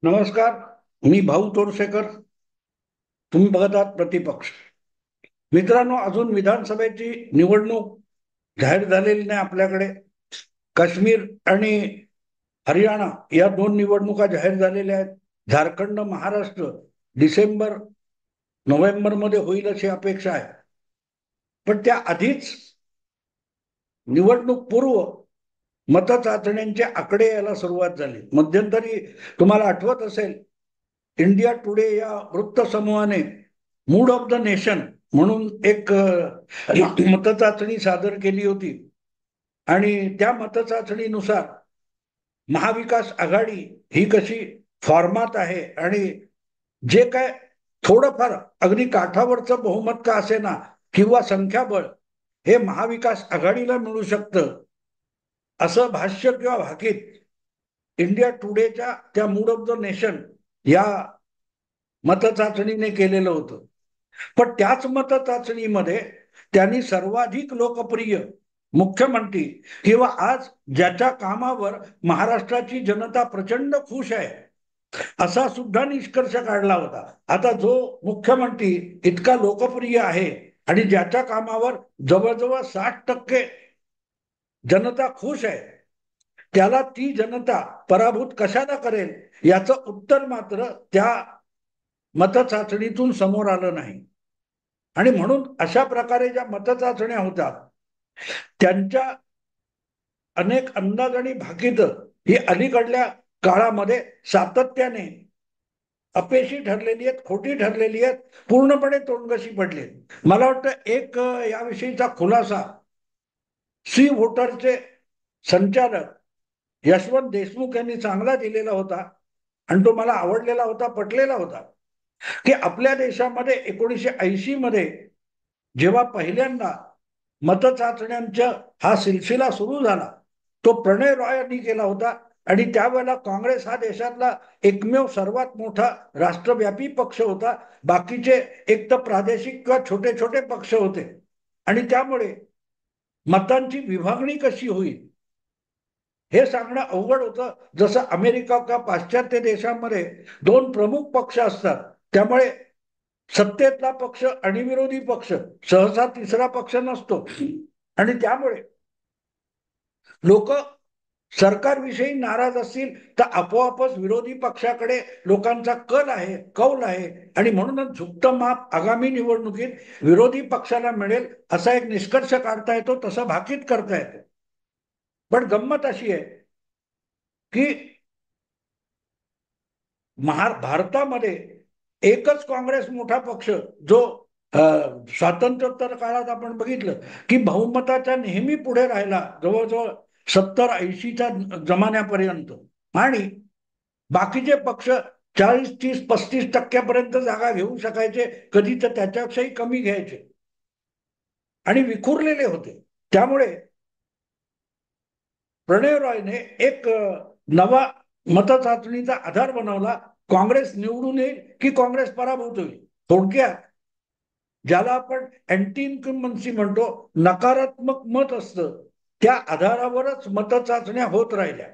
नमस्कार. मी भाऊ तोरसेकर. तुम्ही बघत आहात प्रतिपक्ष. मित्रांनो, अजून विधानसभेची निवडणूक जाहीर झालेली नाही आपल्याकडे. काश्मीर आणि हरियाणा या दोन निवडणुका जाहीर झालेल्या आहेत. झारखंड, महाराष्ट्र डिसेंबर नोव्हेंबर मध्ये होईल अशी अपेक्षा आहे. पण त्या आधीच निवडणूक पूर्व मतचाचण्यांचे आकडे यायला सुरुवात झाली. मध्यंतरी तुम्हाला आठवत असेल, इंडिया टुडे या वृत्तसमूहाने मूड ऑफ द नेशन म्हणून एक मतचाचणी सादर केली होती. आणि त्या मतचाचणीनुसार महाविकास आघाडी ही कशी फॉर्मात आहे आणि जे काय थोडंफार अगदी काठावरचं बहुमत का असेना किंवा संख्याबळ हे महाविकास आघाडीला मिळू शकतं, असं भाष्य किंवा भाकीत इंडिया टुडेच्या त्या मूड ऑफ द नेशन या मतचाचणीने केलेलं होतं. पण त्याच मतचाचणीमध्ये त्यांनी सर्वाधिक लोकप्रिय मुख्यमंत्री किंवा आज ज्याच्या कामावर महाराष्ट्राची जनता प्रचंड खुश आहे असा सुद्धा निष्कर्ष काढला होता. आता जो मुख्यमंत्री इतका लोकप्रिय आहे आणि ज्याच्या कामावर जवळजवळ 60% जनता खुश आहे, त्याला ती जनता पराभूत कशाला करेल याचं उत्तर मात्र त्या मतचाचणीतून समोर आलं नाही. आणि म्हणून अशा प्रकारे ज्या मतचाचण्या होतात त्यांच्या अनेक अंदाज आणि भाकीत ही अलीकडल्या काळामध्ये सातत्याने अपयशी ठरलेली आहेत, खोटी ठरलेली आहेत, पूर्णपणे तोंडगशी पडली. मला वाटतं एक याविषयीचा खुलासा सी व्होटरचे संचालक यशवंत देशमुख यांनी चांगला दिलेला होता आणि तो मला आवडलेला होता, पटलेला होता, की आपल्या देशामध्ये 1980 मध्ये जेव्हा पहिल्यांदा मतचाचण्यांचा हा सिलसिला सुरू झाला, तो प्रणय रॉय यांनी केला होता. आणि त्यावेळेला काँग्रेस हा देशातला एकमेव सर्वात मोठा राष्ट्रव्यापी पक्ष होता. बाकीचे एक तर प्रादेशिक किंवा छोटे छोटे पक्ष होते. आणि त्यामुळे मतांची विभागणी कशी होईल हे सांगणं अवघड होतं. जसं अमेरिका का पाश्चात्य देशांमध्ये दोन प्रमुख पक्ष असतात, त्यामुळे सत्तेतला पक्ष आणि विरोधी पक्ष, सहसा तिसरा पक्ष नसतो. आणि त्यामुळे लोक सरकारविषयी नाराज असतील तर आपोआपच विरोधी पक्षाकडे लोकांचा कौल आहे. आणि म्हणूनच झुकतं माप आगामी निवडणुकीत विरोधी पक्षाला मिळेल असा एक निष्कर्ष काढता येतो, तसं भाकीत करता येतो. पण गंमत अशी आहे की भारतामध्ये एकच काँग्रेस मोठा पक्ष जो स्वातंत्र्योत्तर काळात आपण बघितलं की बहुमताच्या नेहमी पुढे राहिला, जवळजवळ 70-80च्या जमान्यापर्यंत. आणि बाकीचे पक्ष 40-30-35% जागा घेऊ शकायचे, कधी तर त्याच्यापेक्षाही कमी घ्यायचे आणि विखुरलेले होते. त्यामुळे प्रणय रॉयने एक नवा मतचाचणीचा आधार बनवला. काँग्रेस निवडून येईल की काँग्रेस पराभूत होईल. थोडक्यात ज्याला आपण अँटी इन्कम्बन्सी म्हणतो, नकारात्मक मत असतं, त्या आधारावरच मतचाचण्या होत राहिल्या.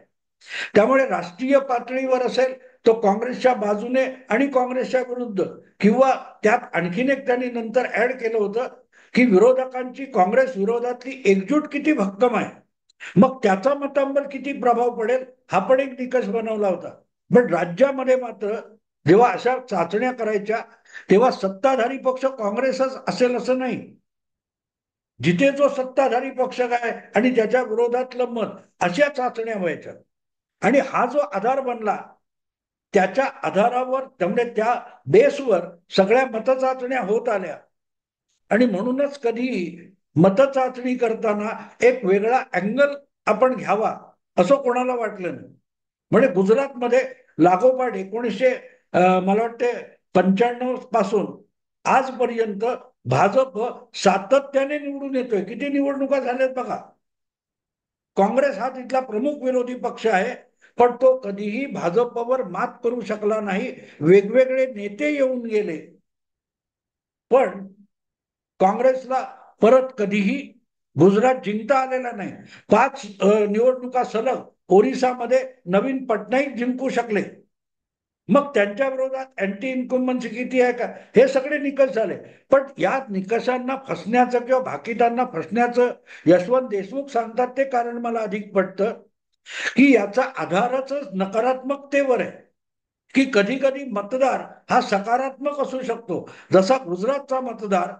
त्यामुळे राष्ट्रीय पातळीवर असेल तो काँग्रेसच्या बाजूने आणि काँग्रेसच्या विरुद्ध, किंवा त्यात आणखीन एक त्यांनी नंतर ऍड केलं होतं की विरोधकांची काँग्रेस विरोधातली एकजूट किती भक्कम आहे, मग त्याचा मतांवर किती प्रभाव पडेल हा पण एक निकष बनवला होता. पण राज्यामध्ये मात्र जेव्हा अशा चाचण्या करायच्या तेव्हा सत्ताधारी पक्ष काँग्रेसच असेल असं नाही. जिथे जो सत्ताधारी पक्ष काय आणि त्याच्या विरोधातलं मत, अशा चाचण्या व्हायच्या. आणि हा जो आधार बनला त्याच्या आधारावर, त्यामुळे त्या बेसवर सगळ्या मतचाचण्या होत आल्या. आणि म्हणूनच कधी मतचाचणी करताना एक वेगळा अँगल आपण घ्यावा असं कोणाला वाटलं नाही. म्हणजे गुजरातमध्ये लागोपाठ 1900 मला वाटते 95 पासून आजपर्यंत भाजप सातत्याने निवडून येतोय. किती निवडणुका झाल्यात बघा. काँग्रेस हा तिथला प्रमुख विरोधी पक्ष आहे, पण तो कधीही भाजपवर मात करू शकला नाही. वेगवेगळे नेते येऊन गेले, पण काँग्रेसला परत कधीही गुजरात जिंकता आलेला नाही. 5 निवडणुका सलग ओरिसामध्ये नवीन पटनाईक जिंकू शकले, मग त्यांच्या विरोधात अँटी इन्कम्बन्सी किती आहे का, हे सगळे निकष झाले. पण या निकषांना फसण्याचं किंवा भाकीतांना फसण्याचं यशवंत देशमुख सांगतात ते कारण मला अधिक पटतं, की याचा आधारच नकारात्मकतेवर आहे. की कधी कधी मतदार हा सकारात्मक असू शकतो. जसा गुजरातचा मतदार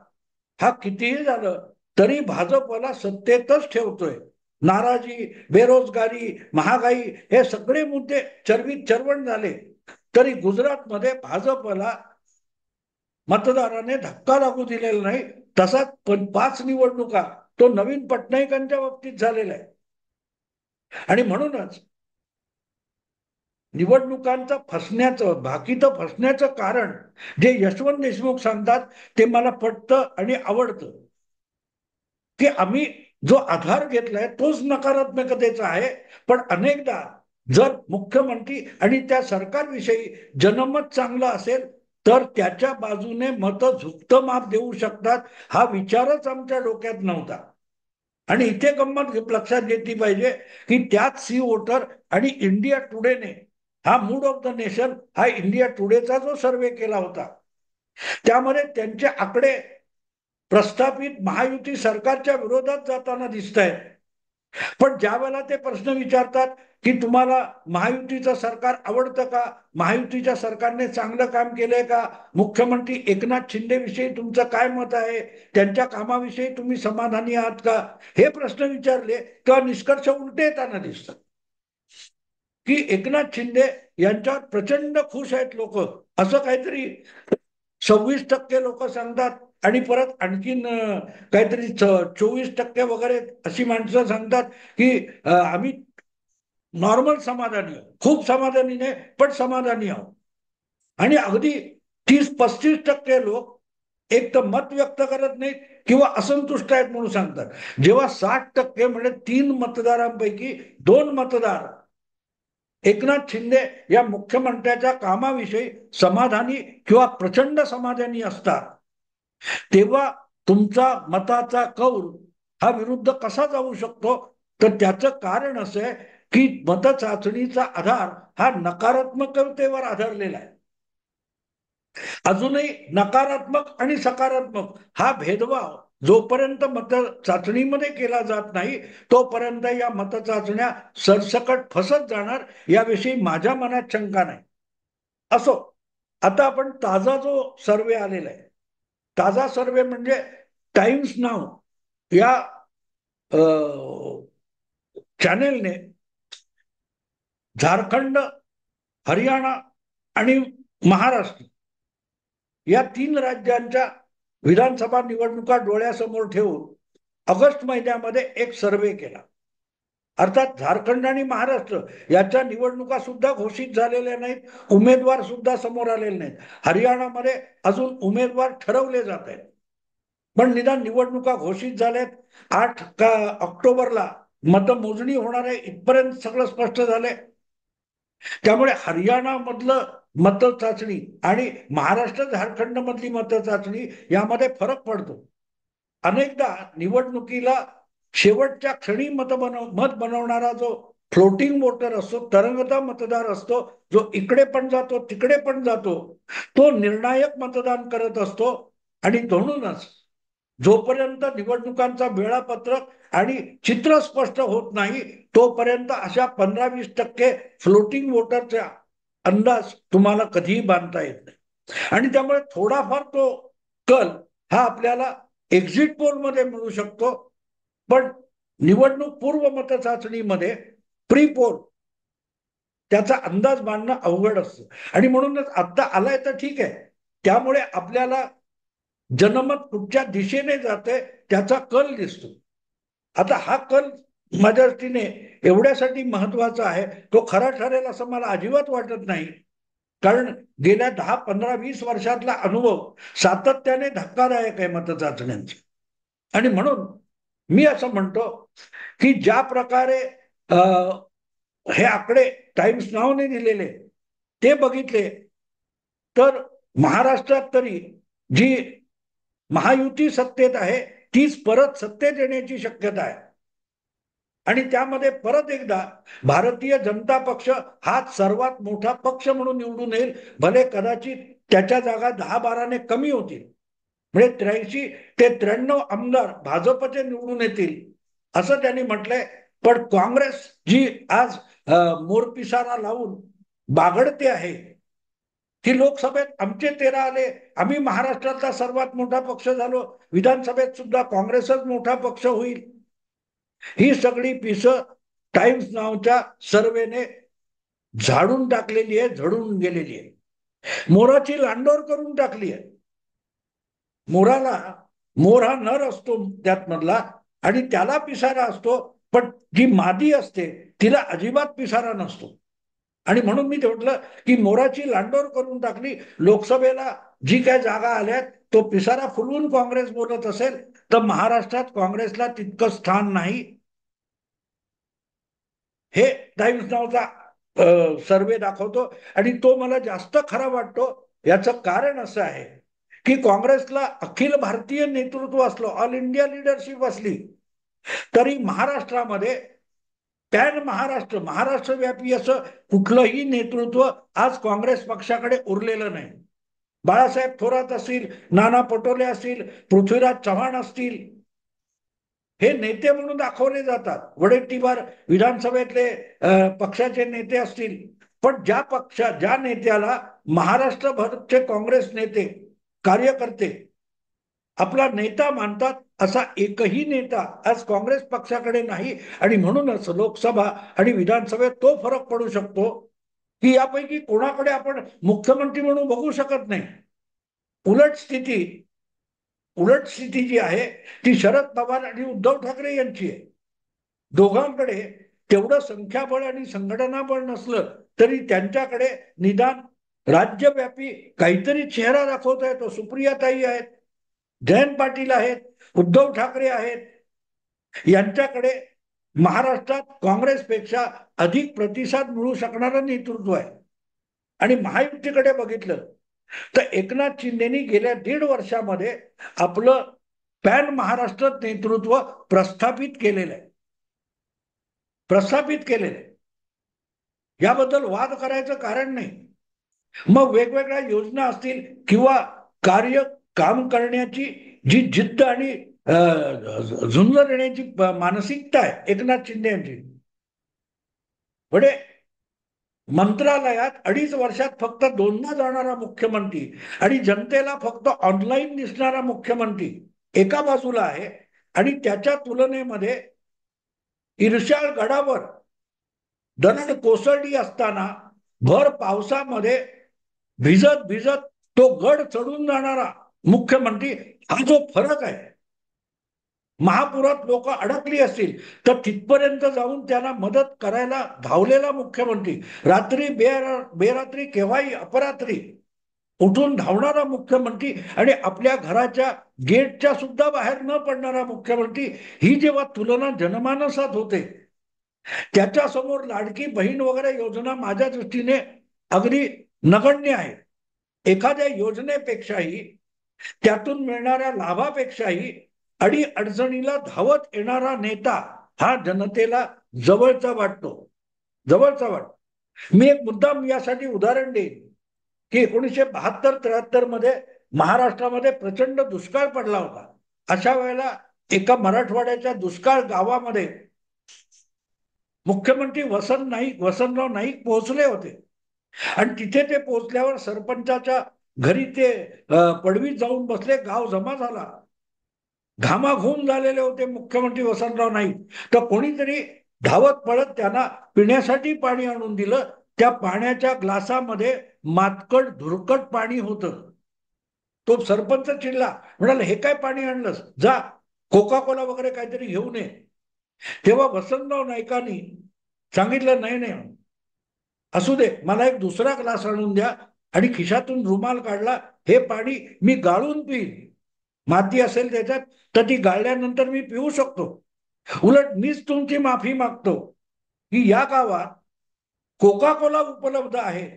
हा कितीही झालं तरी भाजपला सत्तेतच ठेवतोय. नाराजी, बेरोजगारी, महागाई हे सगळे मुद्दे चर्वित चर्वण झाले तरी गुजरातमध्ये भाजपला मतदाराने धक्का लागू दिलेला नाही. तसाच 5 निवडणुका तो नवीन पटनाईकांच्या बाबतीत झालेला आहे. आणि म्हणूनच निवडणुकांचं फसण्याचं, भाकीतं फसण्याचं कारण जे यशवंत देशमुख सांगतात ते मला पटतं आणि आवडतं, की आम्ही जो आधार घेतलाय तोच नकारात्मकतेचा आहे. पण अनेकदा जर मुख्यमंत्री आणि त्या सरकारविषयी जनमत चांगलं असेल तर त्याच्या बाजूने मतं झुकतं माप देऊ शकतात, हा विचारच आमच्या डोक्यात नव्हता. आणि इथे गंमत लक्षात घेतली पाहिजे की त्याच सी वोटर आणि इंडिया टुडेने हा मूड ऑफ द नेशन हा इंडिया टुडेचा जो सर्वे केला होता त्यामध्ये त्यांचे आकडे प्रस्थापित महायुती सरकारच्या विरोधात जाताना दिसत आहेत. पण ज्या वेळेला ते प्रश्न विचारतात की तुम्हाला महायुतीचं सरकार आवडतं का, महायुतीच्या सरकारने चांगलं काम केलंय का, मुख्यमंत्री एकनाथ शिंदे विषयी तुमचं काय मत आहे, त्यांच्या कामाविषयी तुम्ही समाधानी आहात का, हे प्रश्न विचारले तेव्हा निष्कर्ष उलटे येताना दिसतात. की एकनाथ शिंदे यांच्यावर प्रचंड खुश आहेत लोक, असं काहीतरी 26% लोक सांगतात. आणि परत आणखीन काहीतरी 24% वगैरे अशी माणसं सांगतात की आम्ही नॉर्मल समाधानी आहोत, खूप समाधानी नाही पण समाधानी आहोत. आणि अगदी 30-35% लोक एक तर मत व्यक्त करत नाहीत किंवा असंतुष्ट आहेत म्हणून सांगतात. जेव्हा 60% म्हणजे 3 मतदारांपैकी 2 मतदार एकनाथ शिंदे या मुख्यमंत्र्याच्या कामाविषयी समाधानी किंवा प्रचंड समाधानी असतात, तेव्हा तुमचा मताचा कौल हा विरुद्ध कसा जाऊ शकतो. तर त्याचं कारण असं आहे की मतचाचणीचा आधार हा नकारात्मकतेवर आधारलेला आहे. अजूनही नकारात्मक आणि सकारात्मक हा भेदभाव जोपर्यंत मत चाचणीमध्ये केला जात नाही तोपर्यंत या मतचाचण्या सरसकट फसत जाणार याविषयी माझ्या मनात शंका नाही. असो, आता आपण ताजा जो सर्वे आलेला आहे, ताजा सर्वे म्हणजे टाइम्स नाव या चॅनेलने झारखंड, हरियाणा आणि महाराष्ट्र या 3 राज्यांच्या विधानसभा निवडणुका डोळ्यासमोर ठेवून ऑगस्ट महिन्यामध्ये एक सर्वे केला. अर्थात झारखंड आणि महाराष्ट्र याच्या निवडणुका सुद्धा घोषित झालेल्या नाहीत, उमेदवार सुद्धा समोर आलेले नाहीत. हरियाणामध्ये अजून उमेदवार ठरवले जात आहेत. पण निदान निवडणुका घोषित झाल्यात. 8 ऑक्टोबरला मतमोजणी होणार आहे इथपर्यंत सगळं स्पष्ट झालंय. त्यामुळे हरियाणा मधलं मत चाचणी आणि महाराष्ट्र झारखंड मधली मत चाचणी यामध्ये फरक पडतो. अनेकदा निवडणुकीला शेवटच्या क्षणी मत बनवणारा जो फ्लोटिंग वोटर असतो, तरंगता मतदार असतो, जो इकडे पण जातो तिकडे पण जातो, तो निर्णायक मतदान करत असतो. आणि म्हणूनच जोपर्यंत निवडणुकांचा वेळापत्रक आणि चित्र स्पष्ट होत नाही तोपर्यंत अशा 15-20% फ्लोटिंग वोटरचा अंदाज तुम्हाला कधीही बांधता येत नाही. आणि त्यामुळे थोडाफार तो कल हा आपल्याला एक्झिट पोल मध्ये मिळू शकतो. पण निवडणूक पूर्व मतचाचणीमध्ये प्री पोल त्याचा अंदाज बांधणं अवघड असतं. आणि म्हणूनच आता आलाय तर ठीक आहे, त्यामुळे आपल्याला जनमत कुठच्या दिशेने जाते त्याचा कल दिसतो. आता हा कल माझ्या दृष्टीने एवढ्यासाठी महत्वाचा आहे, तो खरा ठरेल असं मला अजिबात वाटत नाही. कारण गेल्या 10-15-20 वर्षातला अनुभव सातत्याने धक्कादायक आहे मतचाचण्यांचा. आणि म्हणून मी असं म्हणतो की ज्या प्रकारे हे आकडे टाइम्स नावने दिलेले ते बघितले तर महाराष्ट्रात तरी जी महायुती सत्तेत आहे तीच परत सत्तेत येण्याची शक्यता आहे. आणि त्यामध्ये परत एकदा भारतीय जनता पक्ष हा सर्वात मोठा पक्ष म्हणून निवडून येईल, भले कदाचित त्याच्या जागा 10-12ने कमी होतील, म्हणजे 83 ते 93 आमदार भाजपचे निवडून येतील असं त्यांनी म्हटलंय. पण काँग्रेस जी आज मोरपिसारा लावून बागडते आहे, की लोकसभेत आमचे 13 आले, आम्ही महाराष्ट्रातला सर्वात मोठा पक्ष झालो, विधानसभेत सुद्धा काँग्रेसच मोठा पक्ष होईल, ही सगळी पिसं टाइम्स नावाच्या सर्वेने झाडून टाकलेली आहे, झडून गेलेली आहे, मोराची लांडोर करून टाकली आहे. मोराला, मोर हा नर असतो त्यात मधला आणि त्याला पिसारा असतो, पण जी मादी असते तिला अजिबात पिसारा नसतो. आणि म्हणून मी म्हटलं की मोराची लांडोर करून टाकली. लोकसभेला जी काय जागा आल्यात तो पिसारा फुलवून काँग्रेस बोलत असेल तर महाराष्ट्रात काँग्रेसला तितकं स्थान नाही, हे टाइम्स नावाचा सर्वे दाखवतो. आणि तो मला जास्त खरा वाटतो. याचं कारण असं आहे की काँग्रेसला अखिल भारतीय नेतृत्व असलं, ऑल इंडिया लिडरशिप असली, तरी महाराष्ट्रामध्ये पॅन महाराष्ट्र, महाराष्ट्रव्यापी असं कुठलंही नेतृत्व आज काँग्रेस पक्षाकडे उरलेलं नाही. बाळासाहेब थोरात असतील, नाना पटोले असतील, पृथ्वीराज चव्हाण असतील, हे नेते म्हणून दाखवले जातात. वडेट्टीवार विधानसभेतले पक्षाचे नेते असतील, पण ज्या नेत्याला महाराष्ट्रभरचे काँग्रेस नेते, कार्यकर्ते आपला नेता मानतात, असा एकही नेता आज काँग्रेस पक्षाकडे नाही. आणि म्हणूनच लोकसभा आणि विधानसभेत तो फरक पडू शकतो की यापैकी कोणाकडे आपण मुख्यमंत्री म्हणून बघू शकत नाही. उलट स्थिती जी आहे ती शरद पवार आणि उद्धव ठाकरे यांची आहे. दोघांकडे तेवढं संख्याबळ आणि संघटना बळ नसलं तरी त्यांच्याकडे निदान राज्यव्यापी काहीतरी चेहरा दाखवता येतो. सुप्रियाताई आहेत, जयंत पाटील आहेत, उद्धव ठाकरे आहेत, यांच्याकडे महाराष्ट्रात काँग्रेसपेक्षा अधिक प्रतिसाद मिळू शकणारं नेतृत्व आहे. आणि महायुतीकडे बघितलं तर एकनाथ शिंदेनी गेल्या 1.5 वर्षामध्ये आपलं पॅन महाराष्ट्र नेतृत्व प्रस्थापित केलेलं आहे. याबद्दल वाद करायचं कारण नाही. मग वेगवेगळ्या योजना असतील किंवा काम करण्याची जी जिद्द आणि झुंज देण्याची मानसिकता आहे एकनाथ शिंदे यांची, म्हणजे मंत्रालयात 2.5 वर्षात फक्त 2दा जाणारा मुख्यमंत्री आणि जनतेला फक्त ऑनलाईन दिसणारा मुख्यमंत्री एका बाजूला आहे, आणि त्याच्या तुलनेमध्ये इर्शाळ गडावर दरड कोसळली असताना भर पावसामध्ये भिजत भिजत तो गड चढून जाणारा मुख्यमंत्री, हा जो फरक आहे, महापुरात लोक अडकली असतील तर तिथपर्यंत जाऊन त्यांना मदत करायला धावलेला मुख्यमंत्री, रात्री बेरात्री केव्हाही अपरात्री उठून धावणारा मुख्यमंत्री, आणि आपल्या घराच्या गेटच्या सुद्धा बाहेर न पडणारा मुख्यमंत्री, ही जेव्हा तुलना जनमानसात होते, त्याच्या समोर लाडकी बहीण वगैरे योजना माझ्या दृष्टीने अगदी नगण्य आहे. एखाद्या योजनेपेक्षाही, त्यातून मिळणाऱ्या लाभापेक्षाही अडचणीला धावत येणारा नेता हा जनतेला जवळचा वाटतो. मी एक मुद्दाम यासाठी उदाहरण देईन की 1972-73 मध्ये महाराष्ट्रामध्ये प्रचंड दुष्काळ पडला होता. अशा वेळेला एका मराठवाड्याच्या दुष्काळ गावामध्ये मुख्यमंत्री वसंतराव नाईक पोहोचले होते. आणि तिथे ते पोहोचल्यावर सरपंचाच्या घरी ते पडवीत जाऊन बसले. गाव जमा झाला, घामाघूम झालेले होते मुख्यमंत्री वसंतराव नाईक. तर कोणीतरी धावत पळत त्यांना पिण्यासाठी पाणी आणून दिलं. त्या पाण्याच्या ग्लासामध्ये मातकट धुरकट पाणी होतं. तो सरपंच चिडला, म्हणाला, हे काय पाणी आणलंस, जा कोका कोला वगैरे काहीतरी घेऊन ये. तेव्हा वसंतराव नाईकांनी सांगितलं, नाही नाही, असू दे, मला एक दुसरा ग्लास आणून द्या. आणि खिशातून रुमाल काढला, हे पाणी मी गाळून पिईन, माती असेल त्याच्यात तर ती गाळल्यानंतर मी पिऊ शकतो. उलट मीच तुमची माफी मागतो की या गावात कोका कोला उपलब्ध आहे,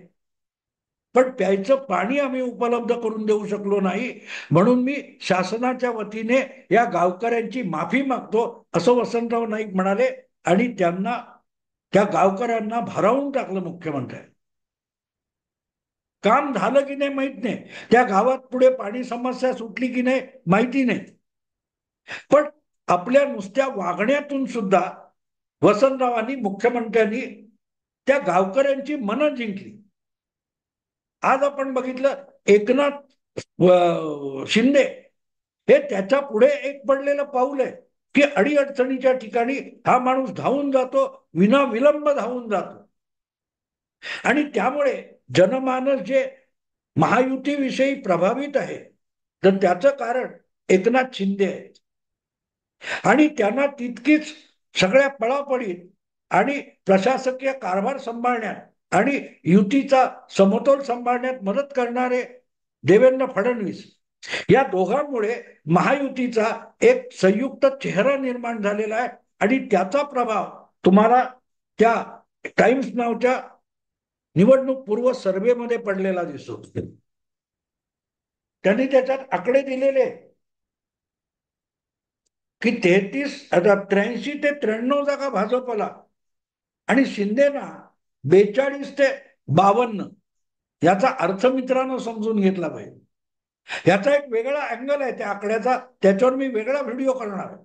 पण प्यायचं पाणी आम्ही उपलब्ध करून देऊ शकलो नाही, म्हणून मी शासनाच्या वतीने या गावकऱ्यांची माफी मागतो, असं वसंतराव नाईक म्हणाले. आणि त्यांना त्या गावकऱ्यांना भारावून टाकलं मुख्यमंत्र्यांनी. काम झालं की नाही माहित नाही, त्या गावात पुढे पाणी समस्या सुटली की नाही माहिती नाही, पण आपल्या नुसत्या वागण्यातून सुद्धा वसंतरावांनी, मुख्यमंत्र्यांनी त्या गावकऱ्यांची मनं जिंकली. आज आपण बघितलं एकनाथ शिंदे हे त्याच्या पुढे एक पडलेलं पाऊल आहे की अडीअडचणीच्या ठिकाणी हा माणूस धावून जातो, विना विलंब धावून जातो. आणि त्यामुळे जनमानस जे महायुतीविषयी प्रभावित आहे, तर त्याचं कारण एकनाथ शिंदे आहेत. आणि त्यांना तितकीच सगळ्या पळापळीत आणि प्रशासकीय कारभार सांभाळण्यात आणि युतीचा समतोल सांभाळण्यात मदत करणारे देवेंद्र फडणवीस, या दोघांमुळे महायुतीचा एक संयुक्त चेहरा निर्माण झालेला आहे. आणि त्याचा प्रभाव तुम्हाला त्या टाइम्स नावच्या निवडणूक पूर्व सर्व्हेमध्ये पडलेला दिसतो. त्यांनी त्याच्यात आकडे दिलेले की 83 ते 93 जागा भाजपला आणि शिंदेना 42 ते 52. याचा अर्थ मित्रांनो समजून घेतला पाहिजे. याचा एक वेगळा अँगल आहे त्या आकड्याचा, त्याच्यावर मी वेगळा व्हिडिओ करणार.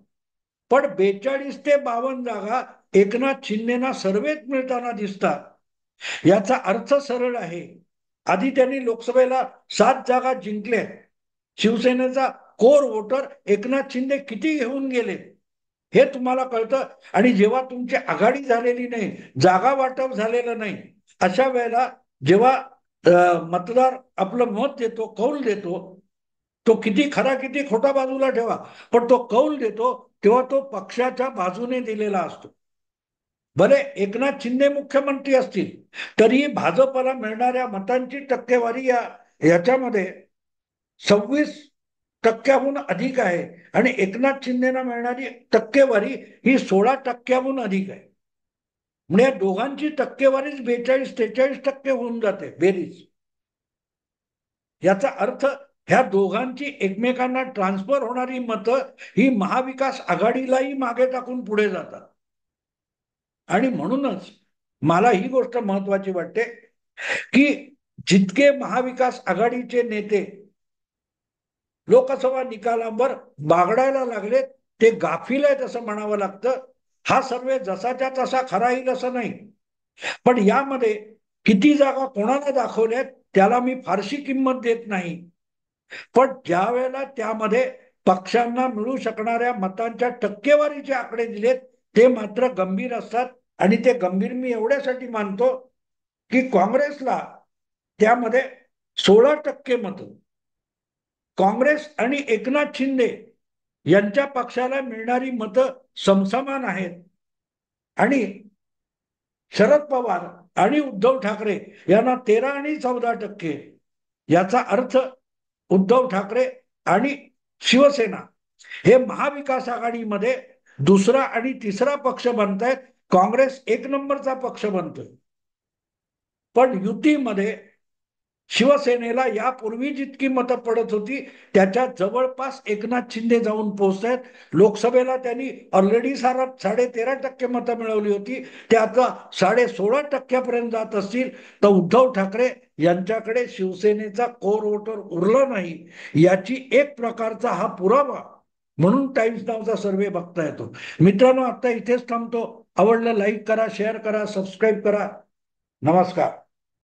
पण 42 ते 52 जागा एकनाथ शिंदेना सर्वेत मिळताना दिसतात. याचा अर्थ सरळ आहे, आधी त्यांनी लोकसभेला 7 जागा जिंकल्या. शिवसेनेचा कोर वोटर एकनाथ शिंदे किती घेऊन गेले हे तुम्हाला कळतं. आणि जेव्हा तुमची आघाडी झालेली नाही, जागा वाटप झालेलं नाही, अशा वेळेला जेव्हा मतदार आपलं मत देतो, कौल देतो, तो किती खरा किती खोटा बाजूला ठेवा, पण तो कौल देतो तेव्हा तो पक्षाच्या बाजूने दिलेला असतो. भले एकनाथ शिंदे मुख्यमंत्री असतील तरी भाजपला मिळणाऱ्या मतांची टक्केवारी याच्यामध्ये 26% अधिक आहे आणि एकनाथ शिंदेना मिळणारी टक्केवारी ही 16% अधिक आहे. म्हणजे दोघांची टक्केवारीच 42-43% होऊन जाते बेरीज. याचा अर्थ ह्या दोघांची एकमेकांना ट्रान्सफर होणारी मतं ही महाविकास आघाडीलाही मागे टाकून पुढे जातात. आणि म्हणूनच मला ही गोष्ट महत्वाची वाटते की जितके महाविकास आघाडीचे नेते लोकसभा निकालांवर बागडायला लागले ते गाफील आहेत असं म्हणावं लागतं. हा सर्वे जसाच्या तसा खरा येईल असं नाही, पण यामध्ये किती जागा कोणाला दाखवल्यात त्याला मी फारशी किंमत देत नाही. पण ज्या वेळेला त्यामध्ये पक्षांना मिळू शकणाऱ्या मतांच्या टक्केवारीचे आकडे दिलेत ते मात्र गंभीर असतात. आणि ते गंभीर मी एवढ्यासाठी मानतो की काँग्रेसला त्यामध्ये 16% मत, काँग्रेस आणि एकनाथ शिंदे यांच्या पक्षाला मिळणारी मतं समसमान आहेत. आणि शरद पवार आणि उद्धव ठाकरे यांना 13 आणि 14%. याचा अर्थ उद्धव ठाकरे आणि शिवसेना हे महाविकास आघाडीमध्ये दुसरा आणि तिसरा पक्ष बनतायत. काँग्रेस 1 नंबरचा पक्ष बनतोय. पण युतीमध्ये शिवसेनेला यापूर्वी जितकी मतं पडत होती त्याच्या जवळपास एकनाथ शिंदे जाऊन पोहोचतायत. लोकसभेला त्यांनी ऑलरेडी 13.5% मतं मिळवली होती, ते आता 16.5% जात असतील तर उद्धव ठाकरे यांच्याकडे शिवसेनेचा कोर वोटर उरला नाही याची एक प्रकारचा हा पुरावा म्हणून टाइम्स नावचा सर्वे बघता येतो. मित्रांनो, आता इथेच थांबतो. आवडलं लाईक करा, शेअर करा, सबस्क्राईब करा. नमस्कार.